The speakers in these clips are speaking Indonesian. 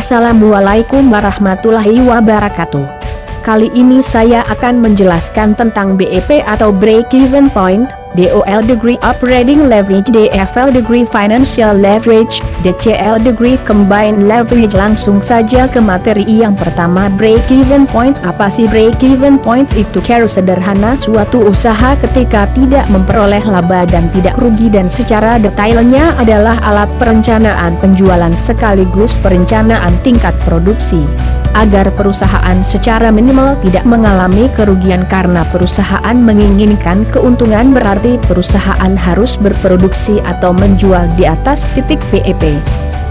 Assalamualaikum warahmatullahi wabarakatuh. Kali ini saya akan menjelaskan tentang BEP atau Break Even Point, DOL Degree Operating Leverage, DFL Degree Financial Leverage, DCL Degree Combined Leverage. Langsung saja ke materi yang pertama. Break Even Point. Apa sih Break Even Point? Itu cara sederhana suatu usaha ketika tidak memperoleh laba dan tidak rugi, dan secara detailnya adalah alat perencanaan penjualan sekaligus perencanaan tingkat produksi agar perusahaan secara minimal tidak mengalami kerugian. Karena perusahaan menginginkan keuntungan, berarti perusahaan harus berproduksi atau menjual di atas titik BEP.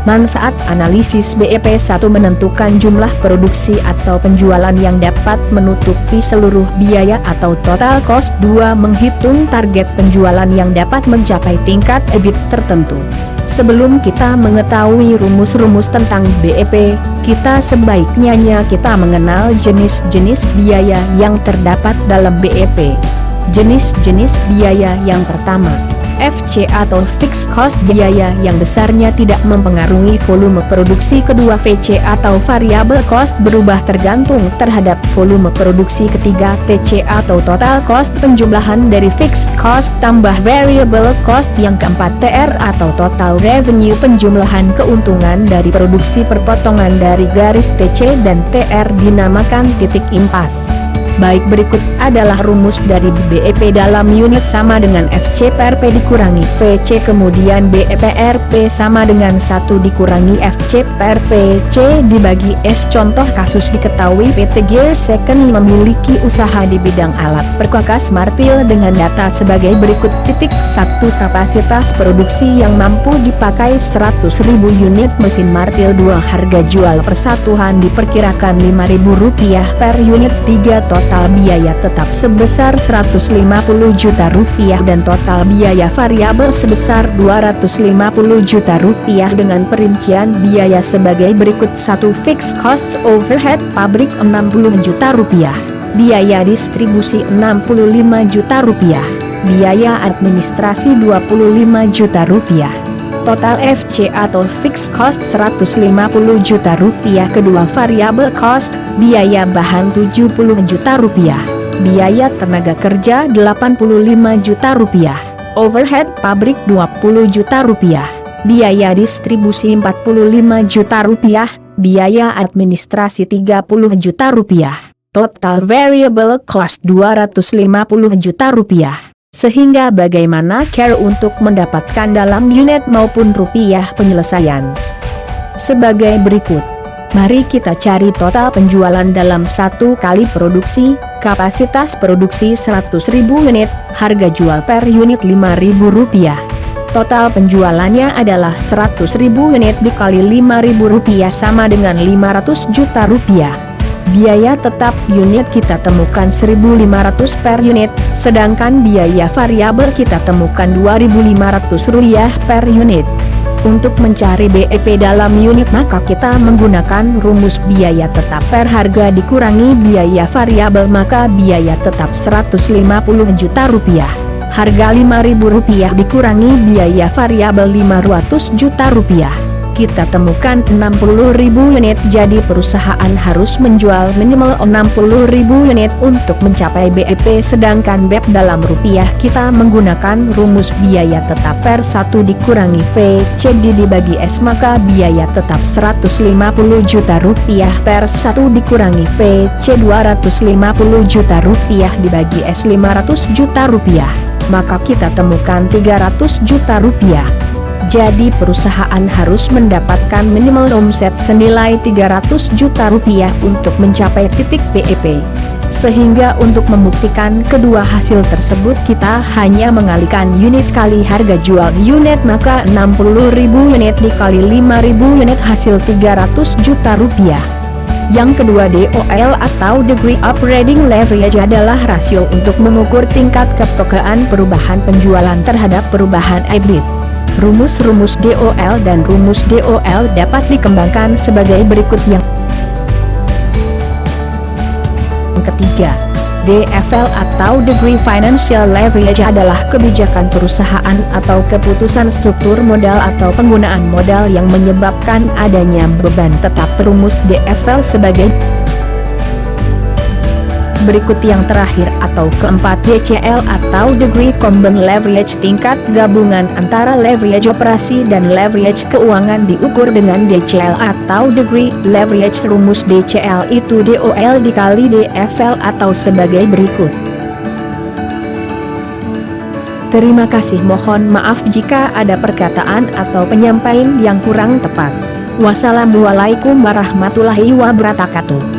Manfaat analisis BEP: 1. Menentukan jumlah produksi atau penjualan yang dapat menutupi seluruh biaya atau total cost. 2. Menghitung target penjualan yang dapat mencapai tingkat EBIT tertentu. Sebelum kita mengetahui rumus-rumus tentang BEP, kita sebaiknya kita mengenal jenis-jenis biaya yang terdapat dalam BEP. Jenis-jenis biaya yang pertama, FC atau Fixed Cost, biaya yang besarnya tidak mempengaruhi volume produksi. Kedua, VC atau Variable Cost, berubah tergantung terhadap volume produksi. Ketiga, TC atau Total Cost, penjumlahan dari Fixed Cost tambah Variable Cost. Yang keempat, TR atau Total Revenue, penjumlahan keuntungan dari produksi perpotongan dari garis TC dan TR dinamakan titik impas. Baik, berikut adalah rumus dari BEP dalam unit sama dengan FC per P dikurangi VC, kemudian BEP per P sama dengan 1 dikurangi FC per VC dibagi S. Contoh kasus: diketahui PT Gear Second memiliki usaha di bidang alat perkakas martil dengan data sebagai berikut. 1. Kapasitas produksi yang mampu dipakai 100.000 unit mesin martil. 2. Harga jual persatuan diperkirakan Rp5.000 per unit. 3. Total biaya tetap sebesar Rp150 juta dan total biaya variabel sebesar Rp250 juta dengan perincian biaya sebagai berikut. 1. Fixed costs overhead pabrik Rp60 juta, biaya distribusi Rp65 juta, biaya administrasi Rp25 juta. Total FC atau Fixed Cost Rp150 juta. Kedua, Variable Cost, biaya bahan Rp70 juta, biaya tenaga kerja Rp85 juta, overhead pabrik Rp20 juta, biaya distribusi Rp45 juta, biaya administrasi Rp30 juta, total variable cost Rp250 juta. Sehingga bagaimana cara untuk mendapatkan dalam unit maupun rupiah penyelesaian? Sebagai berikut. Mari kita cari total penjualan dalam satu kali produksi. Kapasitas produksi 100.000 unit, harga jual per unit Rp5.000. Total penjualannya adalah 100.000 unit dikali Rp5.000 sama dengan Rp500 juta. Biaya tetap unit kita temukan Rp1.500 per unit, sedangkan biaya variabel kita temukan Rp2.500 per unit. Untuk mencari BEP dalam unit, maka kita menggunakan rumus biaya tetap per harga dikurangi biaya variabel, maka biaya tetap Rp150 juta, harga Rp5.000 dikurangi biaya variabel Rp500 juta. Kita temukan 60.000 unit, jadi perusahaan harus menjual minimal 60.000 unit untuk mencapai BEP. Sedangkan BEP dalam rupiah kita menggunakan rumus biaya tetap per 1 dikurangi VC dibagi S, maka biaya tetap Rp150 juta per 1 dikurangi VC Rp250 juta dibagi S Rp500 juta, maka kita temukan Rp300 juta. Jadi perusahaan harus mendapatkan minimal omset senilai Rp300 juta untuk mencapai titik BEP. Sehingga untuk membuktikan kedua hasil tersebut kita hanya mengalihkan unit kali harga jual unit, maka 60.000 unit dikali 5.000 unit hasil Rp300 juta. Yang kedua, DOL atau Degree Operating Leverage adalah rasio untuk mengukur tingkat kepekaan perubahan penjualan terhadap perubahan EBIT. Rumus-rumus DOL dan rumus DOL dapat dikembangkan sebagai berikut. Yang ketiga, DFL atau Degree Financial Leverage adalah kebijakan perusahaan atau keputusan struktur modal atau penggunaan modal yang menyebabkan adanya beban tetap perumus DFL sebagai berikut. Yang terakhir atau keempat, DCL atau Degree Combined Leverage, tingkat gabungan antara leverage operasi dan leverage keuangan diukur dengan DCL atau Degree Leverage. Rumus DCL itu DOL dikali DFL atau sebagai berikut. Terima kasih, mohon maaf jika ada perkataan atau penyampaian yang kurang tepat. Wassalamualaikum warahmatullahi wabarakatuh.